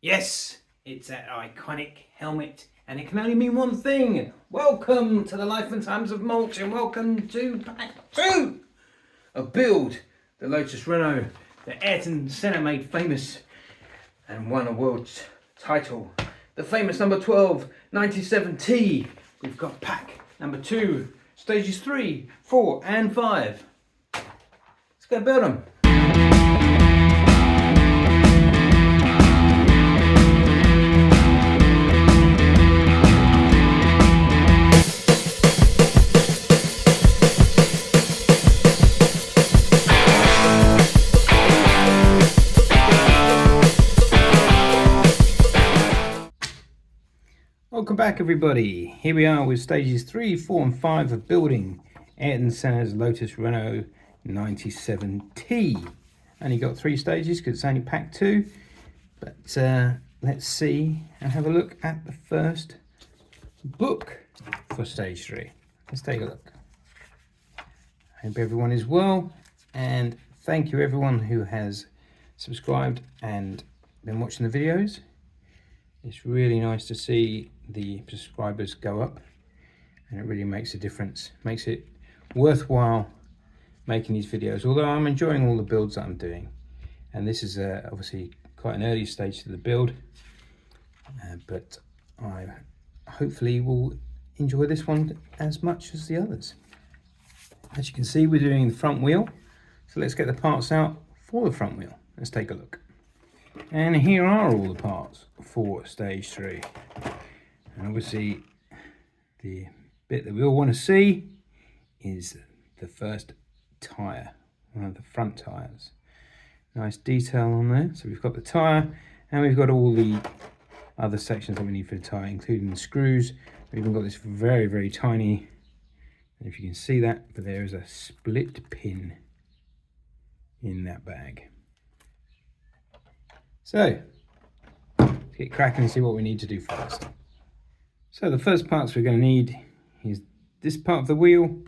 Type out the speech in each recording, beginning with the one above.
Yes, it's that iconic helmet, and it can only mean one thing. Welcome to the life and times of Mulch, and welcome to Pack 2 of Build, the Lotus Renault that Ayrton Senna made famous and won a world title. The famous number 12, 97T. We've got pack number 2, stages 3, 4 and 5. Let's go build them. Welcome back everybody. Here we are with stages 3, 4 and 5 of building Ayrton Senna's Lotus Renault 97T. Only got 3 stages because it's only pack 2. But let's see and have a look at the first book for stage 3. Let's take a look. Hope everyone is well, and thank you everyone who has subscribed and been watching the videos. It's really nice to see the subscribers go up, and it really makes a difference, makes it worthwhile making these videos, although I'm enjoying all the builds that I'm doing. And this is obviously quite an early stage to the build, but I hopefully will enjoy this one as much as the others. As you can see, we're doing the front wheel, so let's get the parts out for the front wheel. Let's take a look. And here are all the parts for stage 3. And obviously the bit that we all want to see is the first tyre, one of the front tyres. Nice detail on there. So we've got the tyre, and we've got all the other sections that we need for the tyre, including the screws. We've even got this very, very tiny, and if you can see that, but there is a split pin in that bag. So, let's get cracking and see what we need to do first. So the first parts we're going to need is this part of the wheel,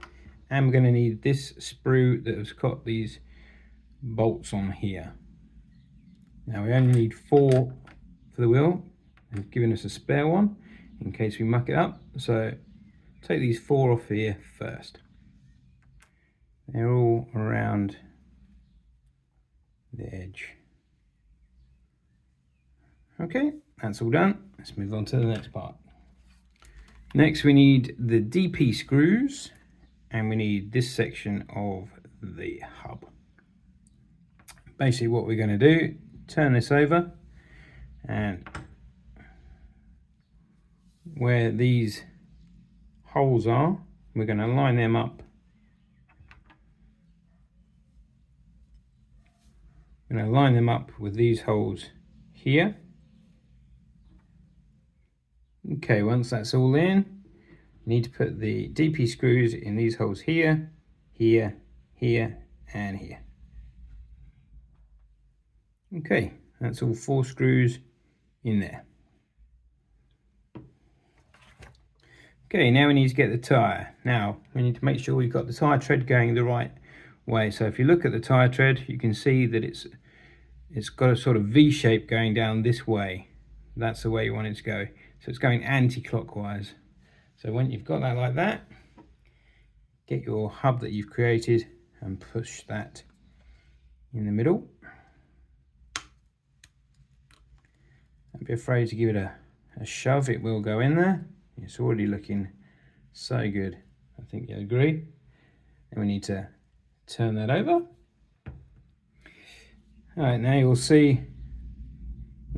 and we're going to need this sprue that has got these bolts on here. Now we only need 4 for the wheel. They've given us a spare one in case we muck it up. So take these 4 off here first. They're all around the edge. Okay, that's all done. Let's move on to the next part. Next we need the DP screws, and we need this section of the hub. Basically what we're going to do, turn this over, and where these holes are, we're going to line them up. We're going to line them up with these holes here. Okay, once that's all in, we need to put the DP screws in these holes here, here, here, and here. Okay, that's all 4 screws in there. Okay, now we need to get the tyre. Now, we need to make sure we've got the tyre tread going the right way. So if you look at the tyre tread, you can see that it's got a sort of V shape going down this way. That's the way you want it to go. So it's going anti-clockwise. So when you've got that like that, get your hub that you've created and push that in the middle. Don't be afraid to give it a shove, it will go in there. It's already looking so good. I think you agree. And we need to turn that over. All right, now you'll see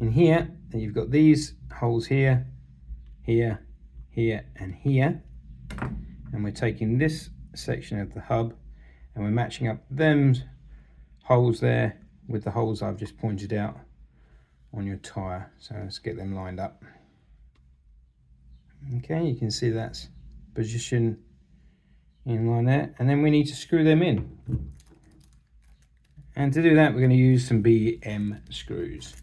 in here that you've got these holes here, here, here and here, and we're taking this section of the hub and we're matching up them holes there with the holes I've just pointed out on your tyre. So let's get them lined up. Okay, you can see that's position in line there, and then we need to screw them in. And to do that, we're going to use some BM screws.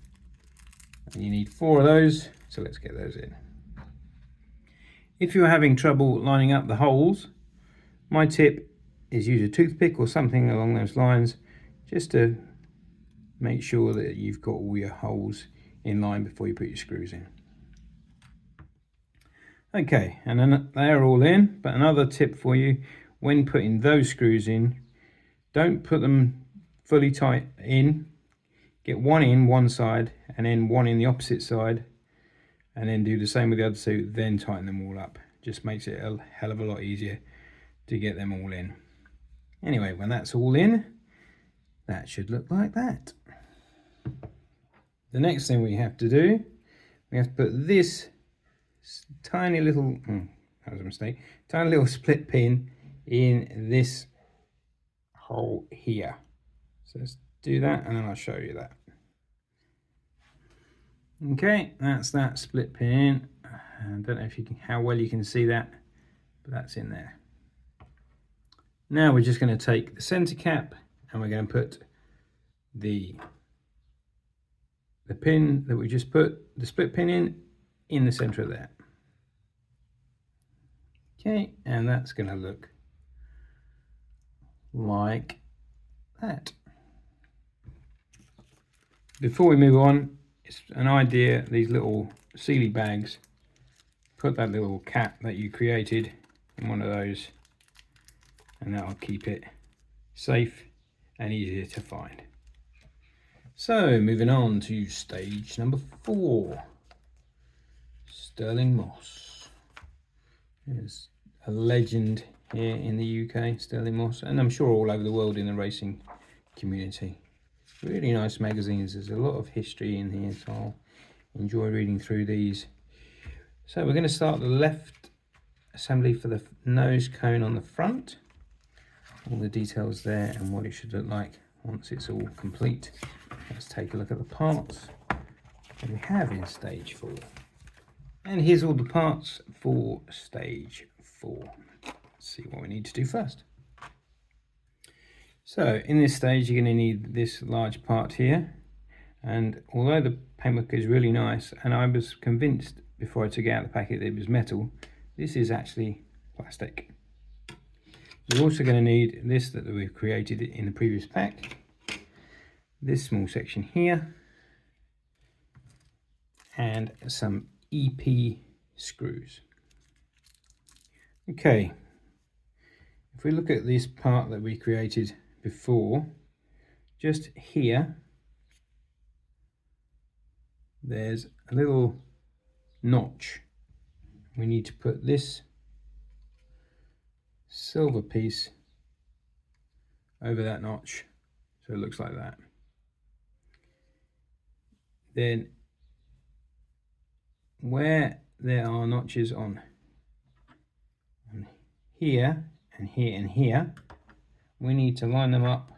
And you need 4 of those, so let's get those in. If you're having trouble lining up the holes, my tip is use a toothpick or something along those lines, just to make sure that you've got all your holes in line before you put your screws in. Okay, and then they're all in, but another tip for you, when putting those screws in, don't put them fully tight in. Get one in one side and then one in the opposite side, and then do the same with the other two, then tighten them all up. Just makes it a hell of a lot easier to get them all in. Anyway, when that's all in, that should look like that. The next thing we have to do, we have to put this tiny little, that was a mistake, tiny little split pin in this hole here. So let's do that and then I'll show you that. Okay, that's that split pin. I don't know if you can, how well you can see that, but that's in there. Now we're just going to take the center cap and we're going to put the pin that we just put the split pin in the center of that. Okay, and that's going to look like that. Before we move on, it's an idea, these little Sealy bags, put that little cap that you created in one of those, and that'll keep it safe and easier to find. So moving on to stage number 4, Sterling Moss. There's a legend here in the UK, Sterling Moss, and I'm sure all over the world in the racing community. Really nice magazines. There's a lot of history in here, so I'll enjoy reading through these. So we're going to start the left assembly for the nose cone on the front. All the details there and what it should look like once it's all complete. Let's take a look at the parts that we have in stage 4. And here's all the parts for stage 4. Let's see what we need to do first. So in this stage you're going to need this large part here, and although the paintwork is really nice and I was convinced before I took it out of the packet that it was metal, this is actually plastic. You're also going to need this that we've created in the previous pack, this small section here, and some EP screws. Okay, if we look at this part that we created before, just here there's a little notch. We need to put this silver piece over that notch so it looks like that. Then where there are notches on here and here and here, we need to line them up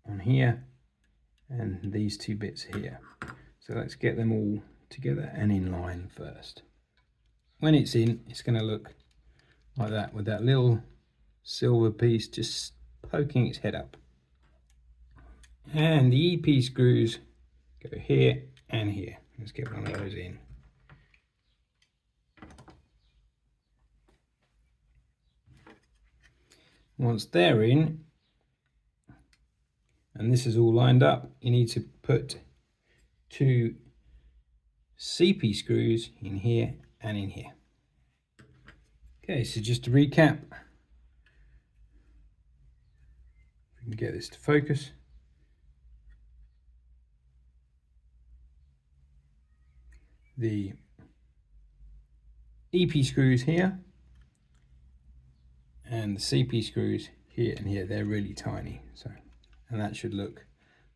on here and these two bits here. So let's get them all together and in line first. When it's in, it's going to look like that with that little silver piece just poking its head up. And the EP screws go here and here. Let's get one of those in. Once they're in, and this is all lined up, you need to put 2 CP screws in here and in here. Okay, so just to recap, if we can get this to focus. The EP screws here and the CP screws here and here, they're really tiny, so, and that should look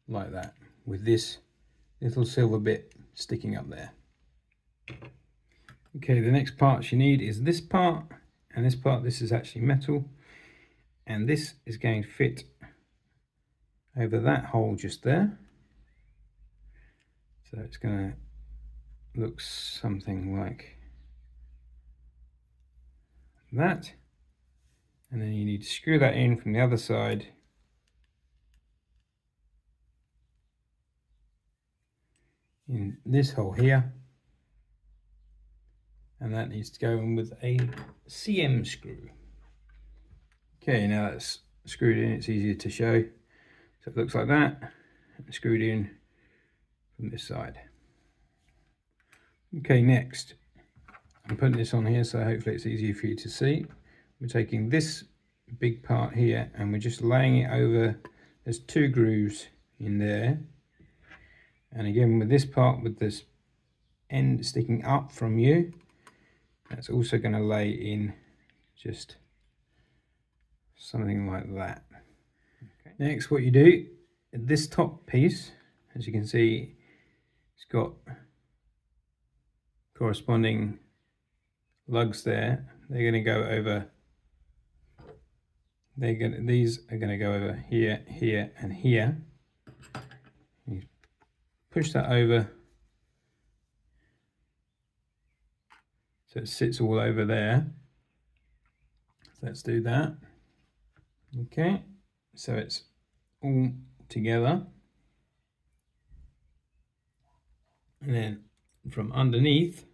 like that with this little silver bit sticking up there. Okay, the next parts you need is this part and this part. This is actually metal, and this is going to fit over that hole just there. So it's going to look something like that, and then you need to screw that in from the other side in this hole here, and that needs to go in with a CM screw. Okay, now that's screwed in, it's easier to show. So So it looks like that, and screwed in from this side. Okay, next, I'm putting this on here so hopefully it's easier for you to see. We're taking this big part here and we're just laying it over. There's 2 grooves in there, and again with this part, with this end sticking up from you, that's also going to lay in just something like that. Okay. Next, what you do, this top piece, as you can see, it's got corresponding lugs there. They're going to go over. These are going to go over here, here, and here. You push that over so it sits all over there. So let's do that. Okay, so it's all together, and then from underneath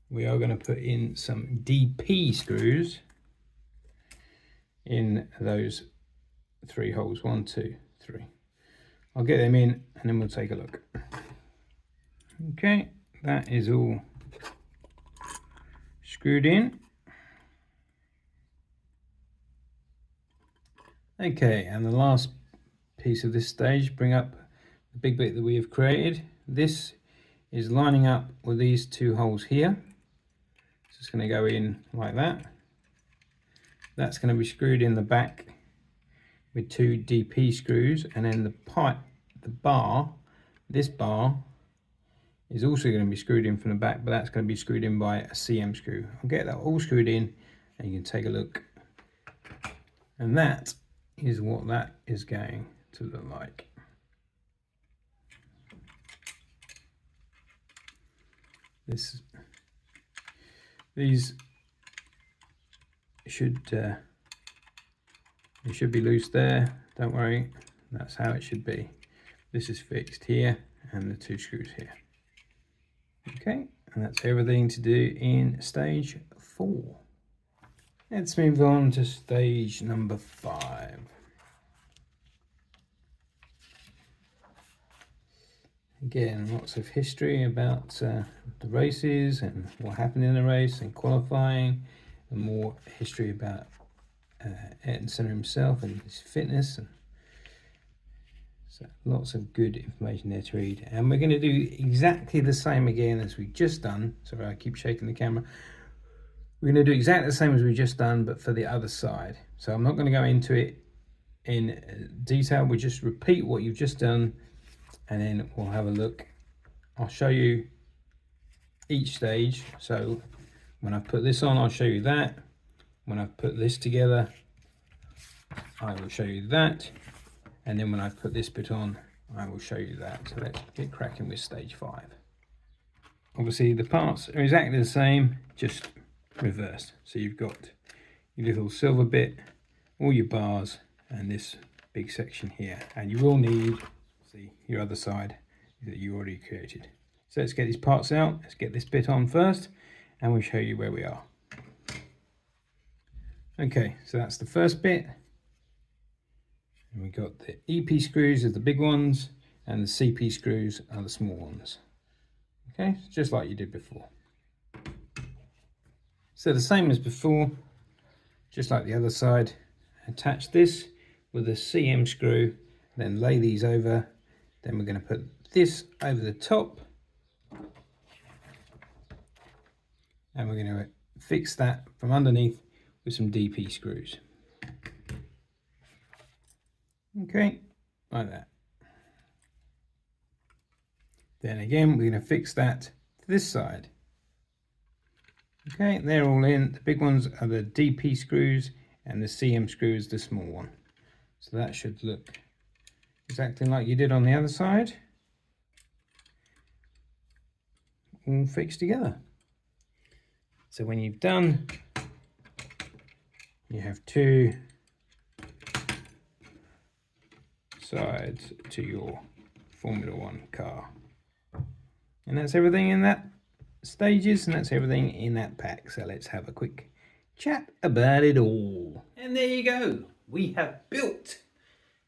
we are going to put in some DP screws in those 3 holes. 1, 2, 3. I'll get them in and then we'll take a look. Okay, that is all screwed in. Okay, and the last piece of this stage, bring up the big bit that we have created. This is lining up with these 2 holes here. So it's going to go in like that. That's going to be screwed in the back with 2 DP screws, and then the pipe, the bar, this bar is also going to be screwed in from the back, but that's going to be screwed in by a CM screw. I'll get that all screwed in and you can take a look. And that is what that is going to look like. These should be loose there, don't worry, that's how it should be. This is fixed here and the 2 screws here. Okay, and that's everything to do in stage 4. Let's move on to stage number 5. Again, lots of history about the races and what happened in the race and qualifying, and more history about Ayrton Senna himself and his fitness. And so lots of good information there to read. And we're going to do exactly the same again as we just done. Sorry, I keep shaking the camera. We're going to do exactly the same as we just done, but for the other side. So I'm not going to go into it in detail. We just repeat what you've just done, and then we'll have a look. I'll show you each stage. So when I put this on, I'll show you that. When I've put this together, I will show you that. And then when I've put this bit on, I will show you that. So let's get cracking with stage 5. Obviously the parts are exactly the same, just reversed. So you've got your little silver bit, all your bars, and this big section here. And you will need, see, your other side that you already created. So let's get these parts out. Let's get this bit on first, and we'll show you where we are. Okay, so that's the first bit. And we got the EP screws are the big ones, and the CP screws are the small ones. Okay, just like you did before. So the same as before, just like the other side, attach this with a CM screw, then lay these over. Then we're going to put this over the top, and we're going to fix that from underneath with some DP screws. Okay, like that. Then again, we're going to fix that to this side. Okay, they're all in. The big ones are the DP screws, and the CM screw is the small one. So that should look exactly like you did on the other side. All fixed together. So when you've done, you have 2 sides to your Formula 1 car. And that's everything in that stages, and that's everything in that pack. So let's have a quick chat about it all. And there you go. we have built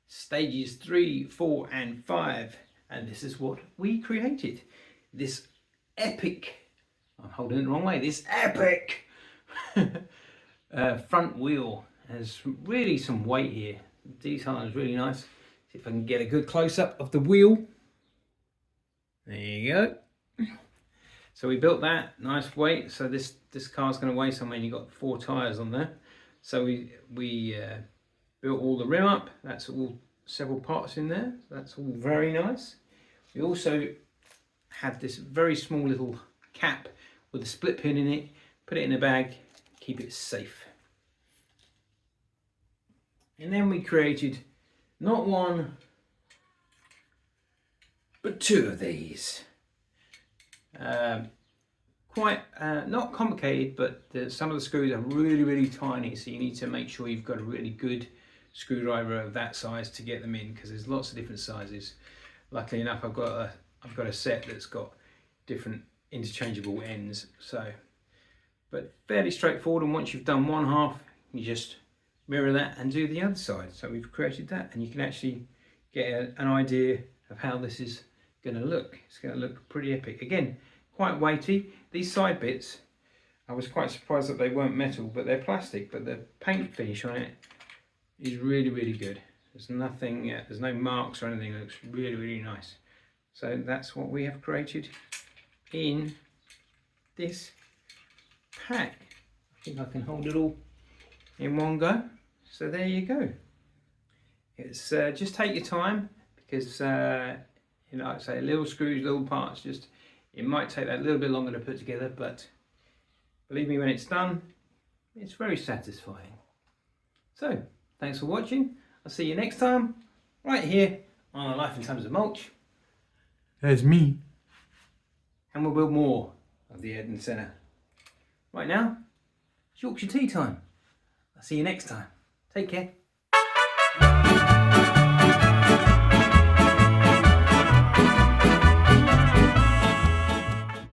stages 3, 4 and 5, and this is what we created. This epic, I'm holding it the wrong way, this epic front wheel has really some weight here. The detail is really nice. See if I can get a good close-up of the wheel. There you go. So we built that, nice weight. So this car's going to weigh somewhere, and you've got 4 tyres on there. So we built all the rim up. That's all several parts in there. That's all very nice. We also had this very small little cap with a split pin in it. Put it in a bag, keep it safe. And then we created not one, but 2 of these. Quite not complicated, but some of the screws are really tiny, so you need to make sure you've got a really good screwdriver of that size to get them in, because there's lots of different sizes. Luckily enough, I've got a set that's got different interchangeable ends, so but fairly straightforward. And once you've done one half, you just mirror that and do the other side. So we've created that, and you can actually get an idea of how this is going to look. It's going to look pretty epic. Again, quite weighty. These side bits, I was quite surprised that they weren't metal, but they're plastic. But the paint finish on it is really good. There's nothing, there's no marks or anything. It looks really nice. So that's what we have created in this pack. I think I can hold it all in one go. So there you go. It's just take your time, because you know, like I say, little screws, little parts, just it might take that a little bit longer to put together, but believe me, when it's done, it's very satisfying. So thanks for watching. I'll see you next time right here on A Life in Tons of Mulch. There's me. And we'll build more of the Eden Centre. Right now, it's Yorkshire tea time. I'll see you next time. Take care.